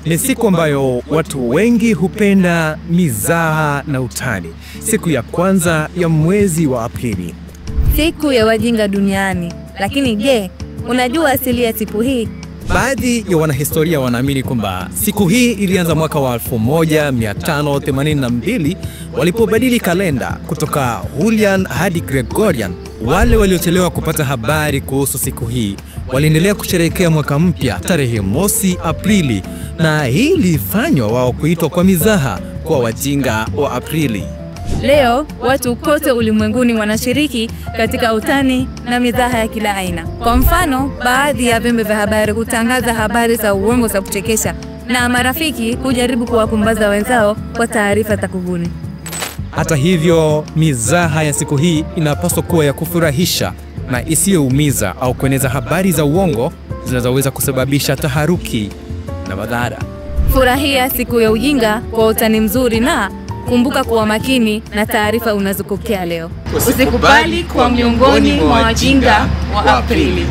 Ni siku ambayo watu wengi hupenda mizaha na utani. Siku ya kwanza ya mwezi wa Aprili. Siku ya wajinga duniani. Lakini je, unajua asili ya siku hii? Baadhi ya wanahistoria wanaamini kwamba siku hii ilianza mwaka wa 1582 walipobadili kalenda kutoka Julian hadi Gregorian. Wale waliochelewa kupata habari kuhusu siku hii waliendelea kusherehekea mwaka mpya tarehe mosi Aprili, na hii ilifanywa wao kuitwa kwa mizaha kwa wajinga wa Aprili. Leo watu kote ulimwenguni wanashiriki katika utani na mizaha ya kila aina. Kwa mfano, baadhi ya vyombo vya habari hutangaza habari za uongo za kuchekesha, na marafiki kujaribu kuwakumbaza wenzao kwa taarifa za kubuni. Hata hivyo, mizaha ya siku hii inapaswa kuwa ya kufurahisha na isiyoumiza au kueneza habari za uongo zinazoweza kusababisha taharuki na madhara. Furahia siku ya ujinga kwa utani mzuri, na kumbuka kuwa makini na taarifa unazopokea leo. Usikubali kuwa miongoni mwa wajinga wa Aprili.